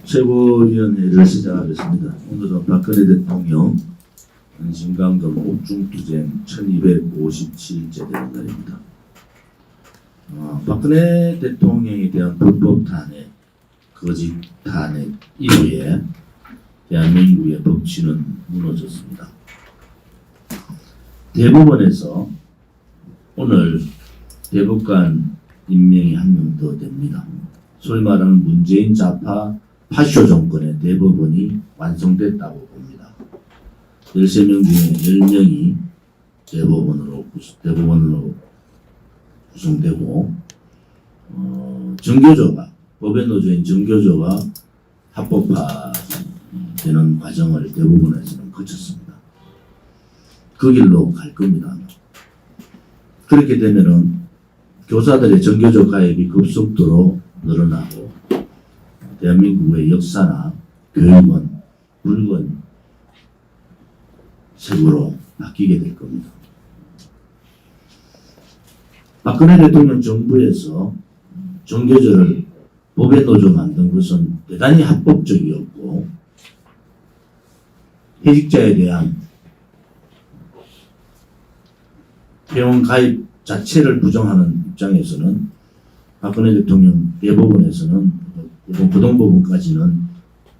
최고위원회를 시작하겠습니다. 오늘은 박근혜 대통령 신강금 옥중투쟁 1257일째 되는 날입니다. 박근혜 대통령에 대한 불법 탄핵, 거짓 탄핵 이후에 대한민국의 법치는 무너졌습니다. 대법원에서 오늘 대법관 임명이 한 명 더 됩니다. 소위 말하는 문재인 좌파 파쇼 정권의 대법원이 완성됐다고 봅니다. 13명 중에 10명이 대법원으로 구성되고 정교조가 법의 노조인 정교조가 합법화되는 과정을 대법원에서는 거쳤습니다. 그 길로 갈 겁니다. 그렇게 되면은 교사들의 정교조 가입이 급속도로 늘어나고 대한민국의 역사나 교육은 붉은 색으로 바뀌게 될 겁니다. 박근혜 대통령 정부에서 정교조를 법의 노조 만든 것은 대단히 합법적이었고 해직자에 대한 회원 가입 자체를 부정하는 입장에서는 박근혜 대통령 대법원에서는 고등법원까지는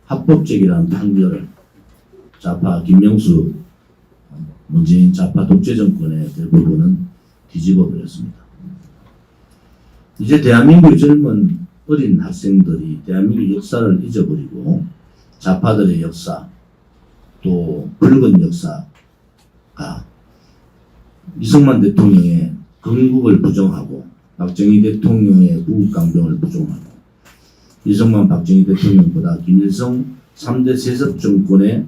합법적이라는 판결을 좌파 김명수 문재인 좌파 독재 정권의 대법원은 뒤집어 버렸습니다. 이제 대한민국의 젊은 어린 학생들이 대한민국 역사를 잊어버리고 좌파들의 역사 또 붉은 역사가 이승만 대통령의 건국을 부정하고 박정희 대통령의 구국강병을 부정하고 이승만 박정희 대통령보다 김일성 3대 세습 정권에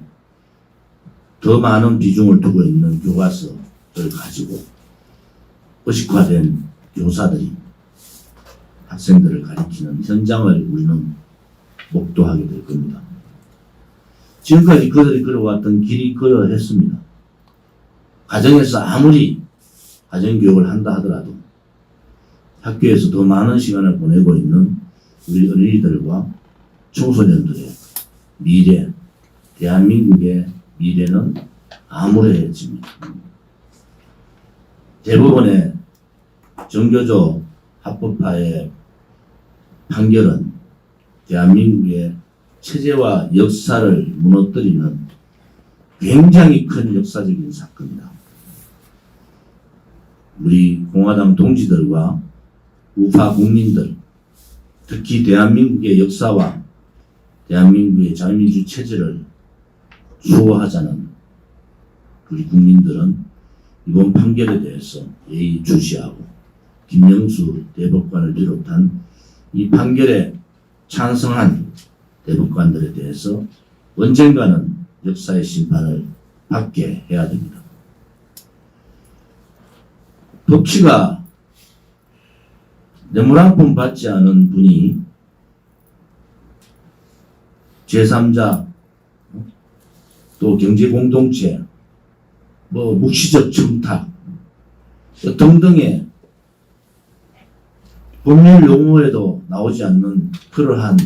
더 많은 비중을 두고 있는 교과서를 가지고 의식화된 교사들이 학생들을 가리키는 현장을 우리는 목도하게 될 겁니다. 지금까지 그들이 걸어왔던 길이 그러했습니다. 가정에서 아무리 가정교육을 한다 하더라도 학교에서 더 많은 시간을 보내고 있는 우리 어린이들과 청소년들의 미래, 대한민국의 미래는 암울해집니다. 대법원의 정교조 합법화의 판결은 대한민국의 체제와 역사를 무너뜨리는 굉장히 큰 역사적인 사건이다. 우리 공화당 동지들과 우파 국민들, 특히 대한민국의 역사와 대한민국의 자유민주 체제를 수호하자는 우리 국민들은 이번 판결에 대해서 예의주시하고 김명수 대법관을 비롯한 이 판결에 찬성한 대법관들에 대해서 언젠가는 역사의 심판을 받게 해야 됩니다. 법치가 뇌물 한 푼 받지 않은 분이 제3자 또 경제공동체 묵시적 청탁 등등의 법률 용어에도 나오지 않는 그러한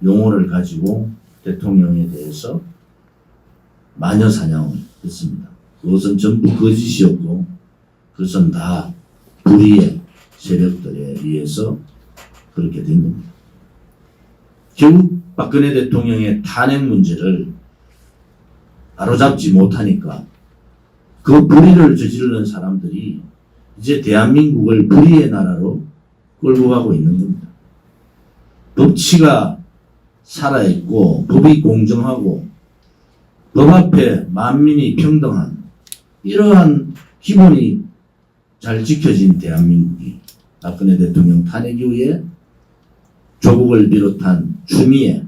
용어를 가지고 대통령에 대해서 마녀 사냥을 했습니다. 그것은 전부 거짓이었고 그것은 다 불의의 세력들에 의해서 그렇게 된 겁니다. 결국 박근혜 대통령의 탄핵 문제를 바로잡지 못하니까 그 불의를 저지르는 사람들이 이제 대한민국을 불의의 나라로 끌고 가고 있는 겁니다. 법치가 살아있고 법이 공정하고 법 앞에 만민이 평등한 이러한 기본이 잘 지켜진 대한민국이 박근혜 대통령 탄핵 이후에 조국을 비롯한 추미애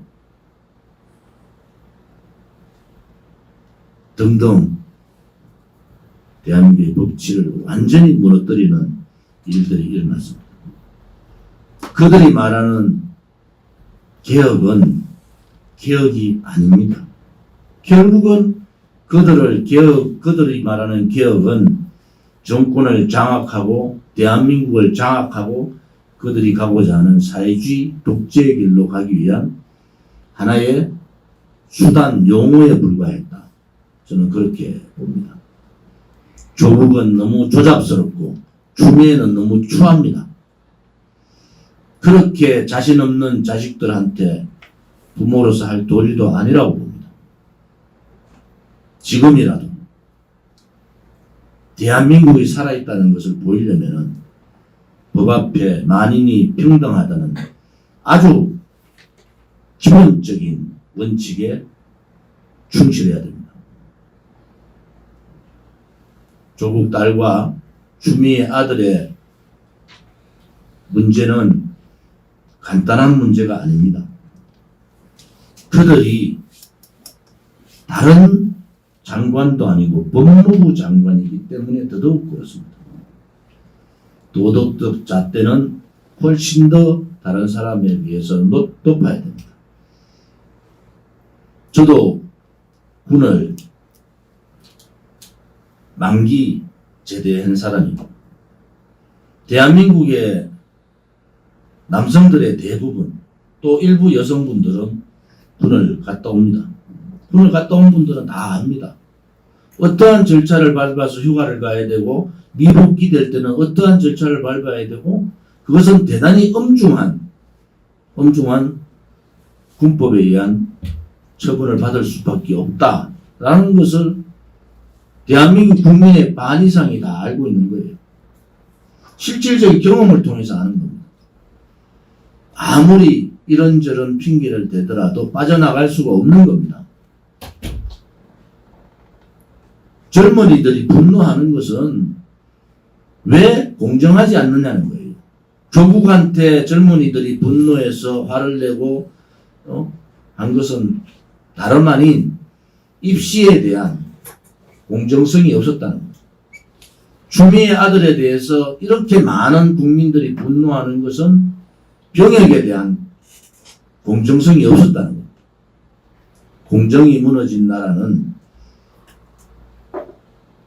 등등 대한민국의 법치를 완전히 무너뜨리는 일들이 일어났습니다. 그들이 말하는 개혁은 개혁이 아닙니다. 결국은 그들이 말하는 개혁은 정권을 장악하고 대한민국을 장악하고 그들이 가고자 하는 사회주의 독재의 길로 가기 위한 하나의 수단, 용어에 불과했다. 저는 그렇게 봅니다. 조국은 너무 조잡스럽고 추미애는 너무 추합니다. 그렇게 자신 없는 자식들한테 부모로서 할 도리도 아니라고 봅니다. 지금이라도 대한민국이 살아있다는 것을 보이려면 법 앞에 만인이 평등하다는 아주 기본적인 원칙에 충실해야 됩니다. 조국 딸과 추미애 아들의 문제는 간단한 문제가 아닙니다. 그들이 다른 장관도 아니고 법무부 장관이기 때문에 더더욱 그렇습니다. 도덕적 잣대는 훨씬 더 다른 사람에 비해서 높아야 됩니다. 저도 군을 만기 제대한 사람이고 대한민국의 남성들의 대부분 또 일부 여성분들은 군을 갔다 옵니다. 군을 갔다 온 분들은 다 압니다. 어떠한 절차를 밟아서 휴가를 가야 되고 미복귀 될 때는 어떠한 절차를 밟아야 되고 그것은 대단히 엄중한 군법에 의한 처분을 받을 수밖에 없다라는 것을 대한민국 국민의 반 이상이 다 알고 있는 거예요. 실질적인 경험을 통해서 아는 겁니다. 아무리 이런저런 핑계를 대더라도 빠져나갈 수가 없는 겁니다. 젊은이들이 분노하는 것은 왜 공정하지 않느냐는 거예요. 조국한테 젊은이들이 분노해서 화를 내고 한 것은 다름 아닌 입시에 대한 공정성이 없었다는 거죠. 추미애 아들에 대해서 이렇게 많은 국민들이 분노하는 것은 병역에 대한 공정성이 없었다는 거죠. 공정이 무너진 나라는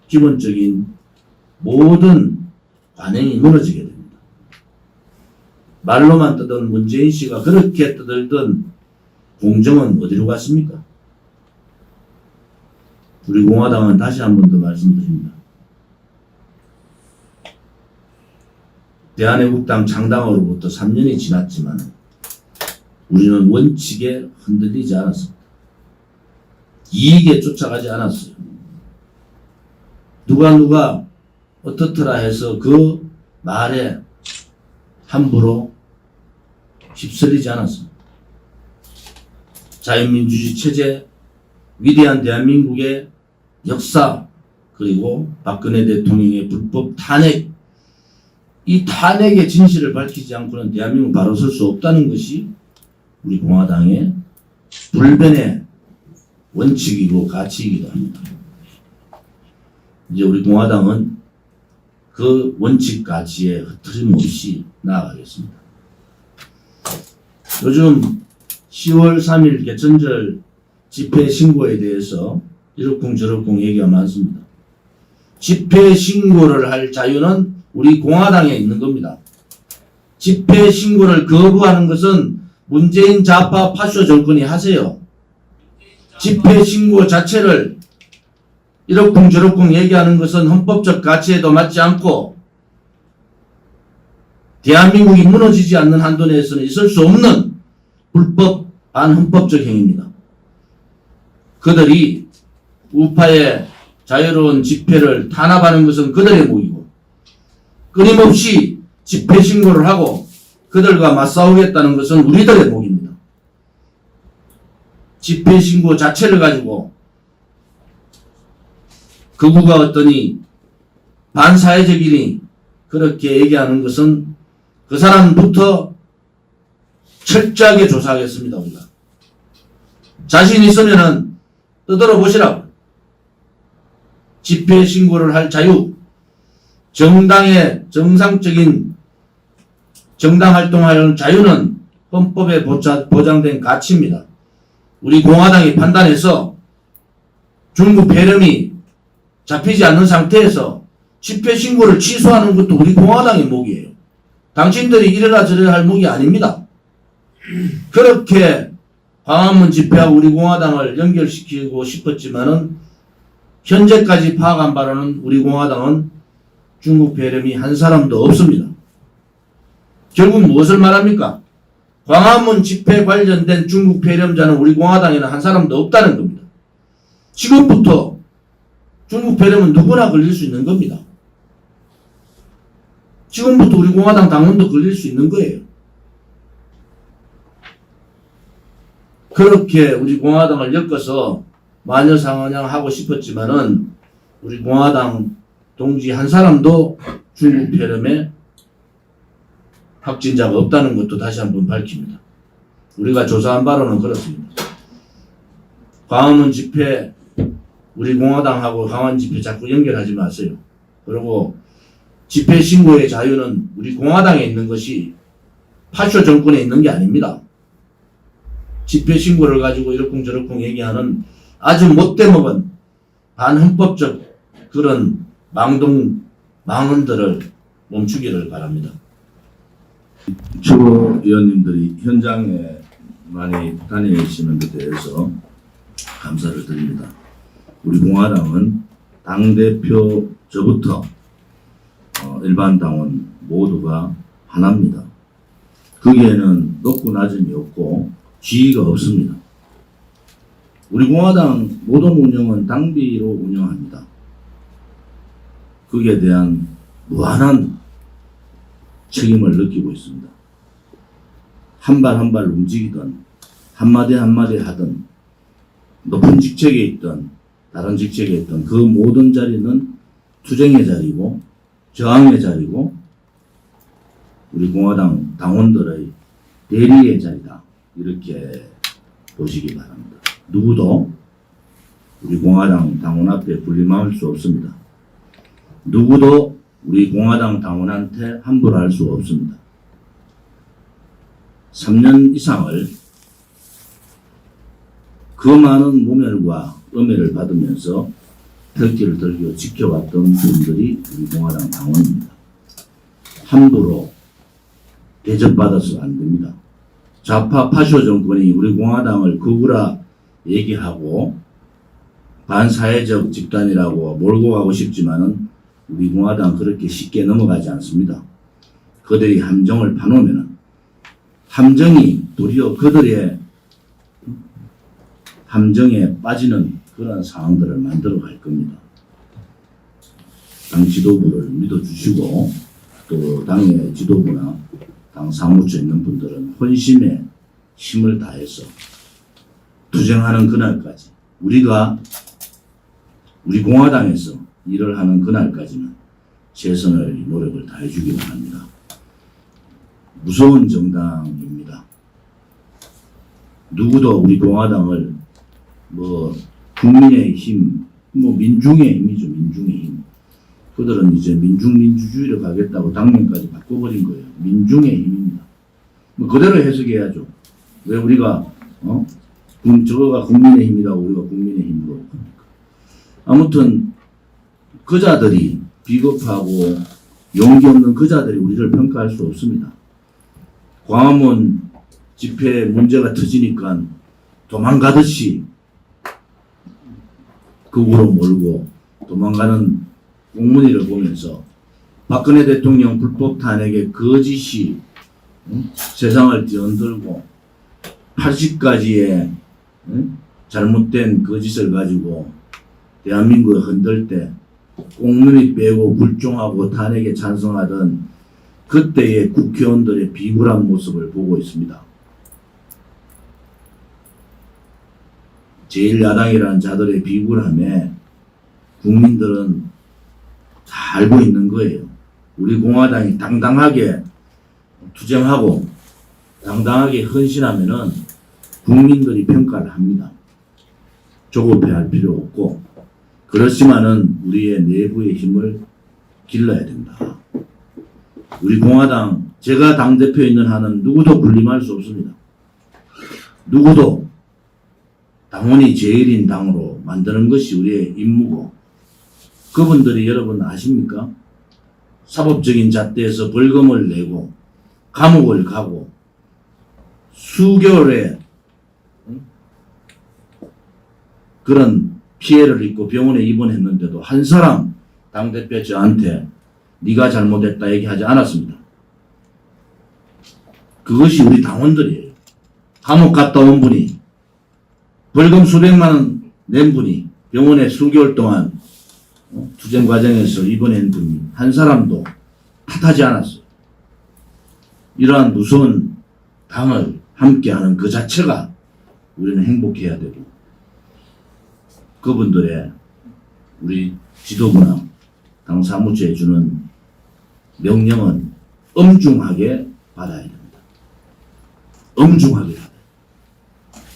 기본적인 모든 관행이 무너지게 됩니다. 말로만 떠든 문재인 씨가 그렇게 떠들던 공정은 어디로 갔습니까? 우리 공화당은 다시 한 번 더 말씀드립니다. 대한애국당 창당으로부터 3년이 지났지만 우리는 원칙에 흔들리지 않았습니다. 이익에 쫓아가지 않았어요. 누가 어떻더라 해서 그 말에 함부로 휩쓸리지 않았습니다. 자유민주주의 체제, 위대한 대한민국의 역사, 그리고 박근혜 대통령의 불법 탄핵, 이 탄핵의 진실을 밝히지 않고는 대한민국 바로 설 수 없다는 것이 우리 공화당의 불변의 원칙이고 가치이기도 합니다. 이제 우리 공화당은 그 원칙 가치에 흐트림 없이 나아가겠습니다. 요즘 10월 3일 개천절 집회 신고에 대해서 이러쿵저러쿵 얘기가 많습니다. 집회 신고를 할 자유는 우리 공화당에 있는 겁니다. 집회 신고를 거부하는 것은 문재인 좌파 파쇼 정권이 하세요. 집회 신고 자체를 이러쿵저러쿵 얘기하는 것은 헌법적 가치에도 맞지 않고 대한민국이 무너지지 않는 한도 내에서는 있을 수 없는 불법 반헌법적 행위입니다. 그들이 우파의 자유로운 집회를 탄압하는 것은 그들의 목이고 끊임없이 집회 신고를 하고 그들과 맞싸우겠다는 것은 우리들의 목입니다. 집회 신고 자체를 가지고 극우가 어떠니 반사회적이니 그렇게 얘기하는 것은 그 사람부터 철저하게 조사하겠습니다. 우리가 자신 있으면은 떠들어 보시라고. 집회 신고를 할 자유, 정당의 정상적인 정당 활동하는 자유는 헌법에 보장된 가치입니다. 우리 공화당이 판단해서 중국 폐렴이 잡히지 않는 상태에서 집회 신고를 취소하는 것도 우리 공화당의 목이에요. 당신들이 이래라 저래라 할 목이 아닙니다. 그렇게 광화문 집회하고 우리 공화당을 연결시키고 싶었지만은 현재까지 파악한 바로는 우리 공화당은 중국 배렴이 한 사람도 없습니다. 결국 무엇을 말합니까? 광화문 집회 관련된 중국 배렴자는 우리 공화당에는 한 사람도 없다는 겁니다. 지금부터 중국 배렴은 누구나 걸릴 수 있는 겁니다. 지금부터 우리 공화당 당원도 걸릴 수 있는 거예요. 그렇게 우리 공화당을 엮어서 마녀사냥하고 싶었지만은 우리 공화당 동지 한 사람도 중국 배렴에 확진자가 없다는 것도 다시 한번 밝힙니다. 우리가 조사한 바로는 그렇습니다. 광화문 집회 우리 공화당하고 광화문 집회 자꾸 연결하지 마세요. 그리고 집회 신고의 자유는 우리 공화당에 있는 것이 파쇼 정권에 있는 게 아닙니다. 집회 신고를 가지고 이러쿵저러쿵 얘기하는 아주 못돼먹은 반헌법적 그런 망언들을 멈추기를 바랍니다. 최고위원님들이 현장에 많이 다니시는 데 대해서 감사를 드립니다. 우리 공화당은 당대표 저부터 일반 당원 모두가 하나입니다. 거기에는 높고 낮음이 없고 지위가 없습니다. 우리 공화당 모든 운영은 당비로 운영합니다. 거기에 대한 무한한 책임을 느끼고 있습니다. 한 발 한 발 움직이든 한마디 한마디 하든 높은 직책에 있든 다른 직책에 있든 그 모든 자리는 투쟁의 자리고 저항의 자리고 우리 공화당 당원들의 대리의 자리다. 이렇게 보시기 바랍니다. 누구도 우리 공화당 당원 앞에 군림할 수 없습니다. 누구도 우리 공화당 당원한테 함부로 할 수 없습니다. 3년 이상을 그 많은 모멸과 음해를 받으면서 벽지를 들고 지켜왔던 분들이 우리 공화당 당원입니다. 함부로 대접받아서 안 됩니다. 좌파 파쇼 정권이 우리 공화당을 거구라 얘기하고 반사회적 집단이라고 몰고 가고 싶지만은 우리 공화당 그렇게 쉽게 넘어가지 않습니다. 그들이 함정을 파놓으면은 함정이 도리어 그들의 함정에 빠지는 그런 상황들을 만들어 갈 겁니다. 당 지도부를 믿어주시고 또 당의 지도부나 당 사무처에 있는 분들은 혼심에 힘을 다해서 투쟁하는 그날까지 우리가 우리 공화당에서 일을 하는 그날까지는 최선의 노력을 다해주기 바랍니다. 무서운 정당입니다. 누구도 우리 공화당을 국민의 힘, 민중의 힘이죠. 민중의 힘. 그들은 이제 민중민주주의를 가겠다고 당명까지 바꿔버린 거예요. 민중의 힘입니다. 그대로 해석해야죠. 왜 우리가 저거가 국민의 힘이라고 우리가 국민의 힘으로 합니까? 아무튼 그자들이 비겁하고 용기 없는 그자들이 우리를 평가할 수 없습니다. 광화문 집회 문제가 터지니까 도망가듯이 극으로 몰고 도망가는 공문이를 보면서 박근혜 대통령 불법 탄핵에 거짓이 세상을 뒤흔들고 80가지의 잘못된 거짓을 가지고 대한민국을 흔들 때 공문이 빼고 불종하고 탄핵에 찬성하던 그때의 국회의원들의 비굴한 모습을 보고 있습니다. 제1야당이라는 자들의 비굴함에 국민들은 다 알고 있는 거예요. 우리 공화당이 당당하게 투쟁하고 당당하게 헌신하면은 국민들이 평가를 합니다. 조급해할 필요 없고 그렇지만은 우리의 내부의 힘을 길러야 된다. 우리 공화당 제가 당대표에 있는 한은 누구도 군림할 수 없습니다. 누구도 당원이 제일인 당으로 만드는 것이 우리의 임무고 그분들이 여러분 아십니까? 사법적인 잣대에서 벌금을 내고 감옥을 가고 수개월의 그런 피해를 입고 병원에 입원했는데도 한 사람 당대표 저한테 네가 잘못했다 얘기하지 않았습니다. 그것이 우리 당원들이에요. 감옥 갔다 온 분이, 벌금 수백만 원 낸 분이, 병원에 수개월 동안 투쟁 과정에서 입원한 분이 한 사람도 탓하지 않았어요. 이러한 무서운 당을 함께하는 그 자체가 우리는 행복해야 되고, 그분들의 우리 지도부나 당 사무처에 주는 명령은 엄중하게 받아야 됩니다. 엄중하게 받아야 돼요.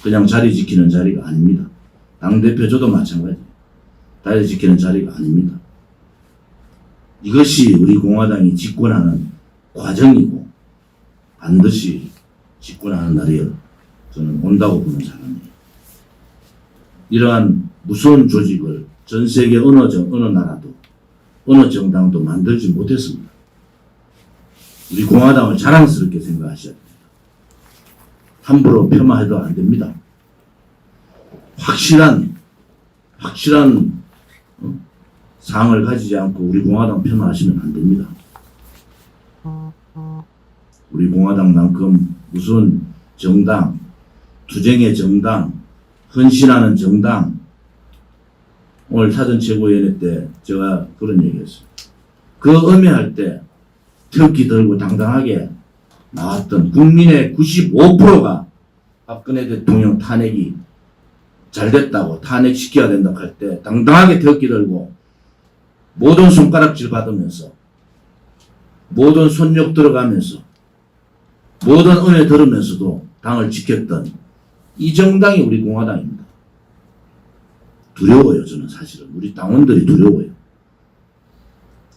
그냥 자리 지키는 자리가 아닙니다. 당대표 저도 마찬가지예요. 자리 지키는 자리가 아닙니다. 이것이 우리 공화당이 집권하는 과정이고 반드시 집권하는 날이 저는 온다고 보는 사람이에요. 이러한 무서운 조직을 전 세계 어느 나라도 어느 정당도 만들지 못했습니다. 우리 공화당을 자랑스럽게 생각하셔야 됩니다. 함부로 폄하해도 안 됩니다. 확실한 사항을 가지지 않고 우리 공화당 폄하하시면 안 됩니다. 우리 공화당만큼 무슨 정당, 투쟁의 정당, 헌신하는 정당, 오늘 사전 최고위원회 때 제가 그런 얘기했어요. 그 음해할 때 태극기 들고 당당하게 나왔던 국민의 95%가 박근혜 대통령 탄핵이 잘 됐다고, 탄핵시켜야 된다고 할 때 당당하게 태극기 들고 모든 손가락질 받으면서 모든 손욕 들어가면서 모든 은혜 들으면서도 당을 지켰던 이 정당이 우리 공화당입니다. 두려워요. 저는 사실은 우리 당원들이 두려워요.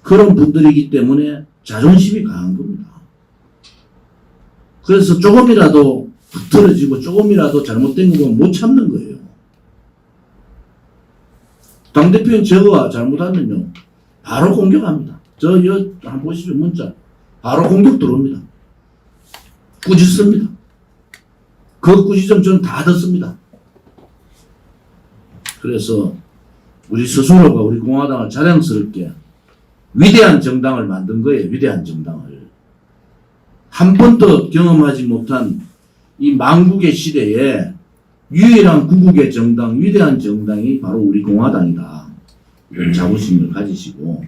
그런 분들이기 때문에 자존심이 강한 겁니다. 그래서 조금이라도 흐트러지고 조금이라도 잘못된 거 보면 못 참는 거예요. 당대표인 저가 잘못하면요 바로 공격합니다. 한번 보시죠. 문자 바로 공격 들어옵니다. 꾸짖습니다. 그 꾸짖음 저는 다 듣습니다. 그래서 우리 스스로가 우리 공화당을 자랑스럽게 위대한 정당을 만든 거예요. 위대한 정당을. 한 번도 경험하지 못한 이 망국의 시대에 유일한 구국의 정당, 위대한 정당이 바로 우리 공화당이다. 이런 자부심을 가지시고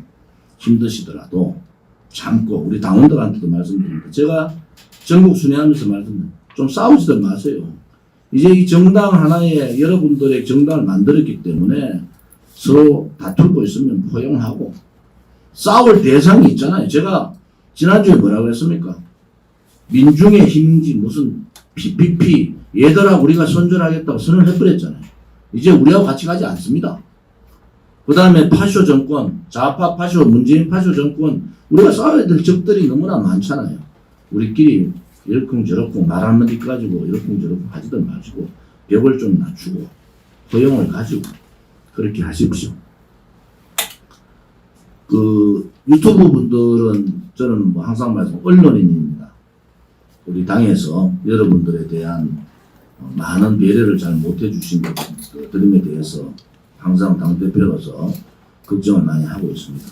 힘드시더라도 참고, 우리 당원들한테도 말씀드립니다. 제가 전국 순회하면서 말씀드립니다. 좀 싸우지들 마세요. 이제 이 정당 하나에 여러분들의 정당을 만들었기 때문에 서로 다투고 있으면 포용하고, 싸울 대상이 있잖아요. 제가 지난주에 뭐라고 했습니까? 민중의 힘인지 무슨 PPP, 얘들하고 우리가 선전하겠다고 선언을 해버렸잖아요. 이제 우리하고 같이 가지 않습니다. 그 다음에 파쇼 정권, 좌파 파쇼, 문재인 파쇼 정권, 우리가 싸워야 될 적들이 너무나 많잖아요. 우리끼리 이렇쿵저렇쿵 말 한마디 가지고 이렇쿵저렇쿵 하지들 마시고 벽을 좀 낮추고 허용을 가지고 그렇게 하십시오. 그 유튜브 분들은 저는 뭐 항상 말씀, 언론인입니다. 우리 당에서 여러분들에 대한 많은 배려를 잘 못해 주신 것들에 대해서 항상 당대표로서 걱정을 많이 하고 있습니다.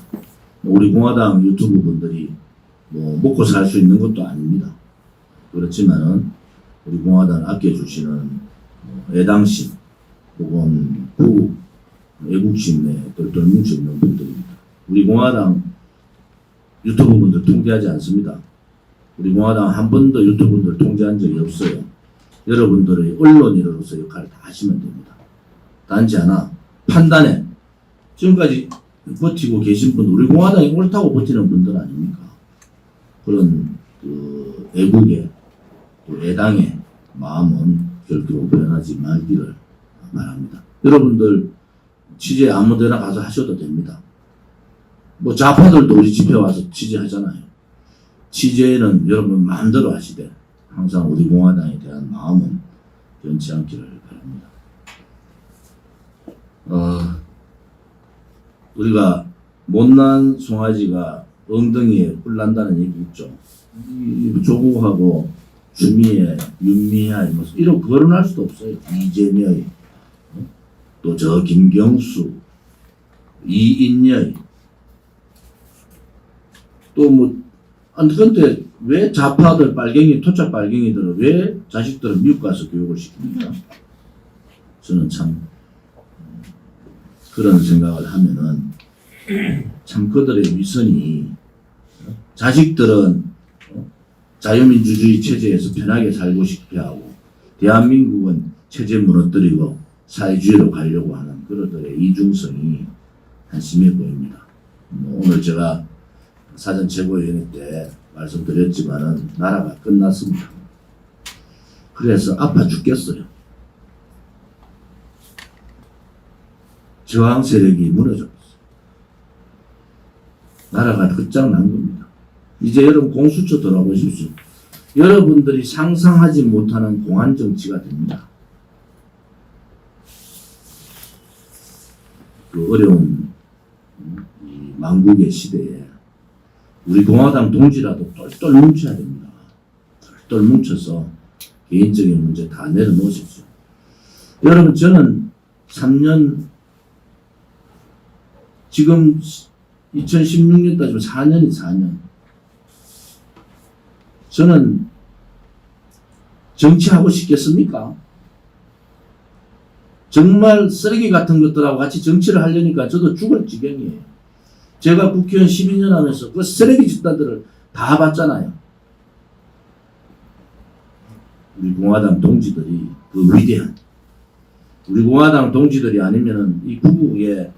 우리 공화당 유튜브 분들이 뭐 먹고 살 수 있는 것도 아닙니다. 그렇지만은 우리 공화당을 아껴주시는 애당심 혹은 애국심에 똘똘 뭉쳐 있는 분들입니다. 우리 공화당 유튜브 분들 통제하지 않습니다. 우리 공화당 한 번도 유튜브 분들 통제한 적이 없어요. 여러분들의 언론인으로서 역할을 다 하시면 됩니다. 단지 하나, 판단에 지금까지 버티고 계신 분, 우리 공화당이 옳다고 버티는 분들 아닙니까? 그런 그 애국의 또 애당의 마음은 결코 변하지 말기를 바랍니다. 여러분들 취재 아무데나 가서 하셔도 됩니다. 뭐 좌파들도 우리 집회 와서 취재하잖아요. 취재는 여러분 마음대로 하시되 항상 우리 공화당에 대한 마음은 변치 않기를 바랍니다. 우리가 못난 송아지가 엉덩이에 뿔 난다는 얘기 있죠. 조국하고 주미애, 윤미애 이런 거론할 수도 없어요. 이재명이 또 저 김경수, 이인열, 또 뭐, 근데 왜 좌파들 빨갱이, 토착 빨갱이들은 왜 자식들은 미국 가서 교육을 시킵니까? 저는 참 그런 생각을 하면은 참 그들의 위선이 자식들은 자유민주주의 체제에서 편하게 살고 싶게 하고 대한민국은 체제 무너뜨리고 사회주의로 가려고 하는 그들의 이중성이 한심해 보입니다. 오늘 제가 사전 최고위원회 때 말씀드렸지만은 나라가 끝났습니다. 그래서 아파 죽겠어요. 저항 세력이 무너졌어요. 나라가 끝장난 겁니다. 이제 여러분 공수처 돌아보십시오. 여러분들이 상상하지 못하는 공안 정치가 됩니다. 그 어려운 이 망국의 시대에 우리 공화당 동지라도 똘똘 뭉쳐야 됩니다. 똘똘 뭉쳐서 개인적인 문제 다 내려놓으십시오. 여러분 저는 3년 지금 2016년 따지면 4년이 4년. 저는 정치하고 싶겠습니까? 정말 쓰레기 같은 것들하고 같이 정치를 하려니까 저도 죽을 지경이에요. 제가 국회의원 12년 하면서 그 쓰레기 집단들을 다 봤잖아요. 우리 공화당 동지들이 그 위대한 우리 공화당 동지들이 아니면은 이 구국의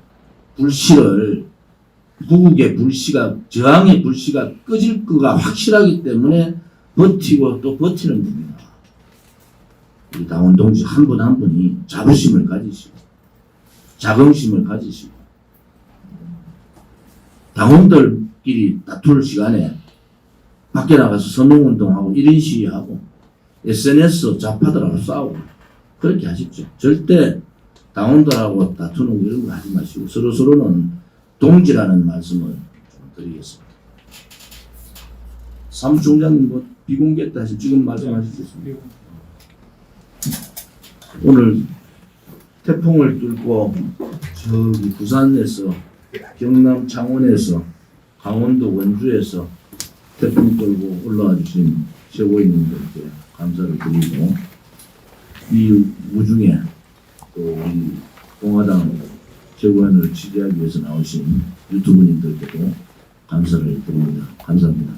불씨가 저항의 불씨가 꺼질 거가 확실하기 때문에 버티고 또 버티는 겁니다. 우리 당원 동지 한 분 한 분이 자부심을 가지시고 자긍심을 가지시고 당원들끼리 다툴 시간에 밖에 나가서 서명운동하고 1인 시위하고 SNS 좌파들하고 싸우고 그렇게 하십시오. 절대 당원들하고 다투는 거 이런 거 하지 마시고 서로서로는 동지라는 말씀을 좀 드리겠습니다. 사무총장님 뭐 비공개 때 하실 지금 말씀하시겠습니다. 오늘 태풍을 뚫고 저기 부산에서 경남 창원에서 강원도 원주에서 태풍 끌고 올라와 주신 최고위원님들께 감사를 드리고 이 우중에 또 우리 공화당 최고위원을 지지하기 위해서 나오신 유튜브님들께도 감사를 드립니다. 감사합니다.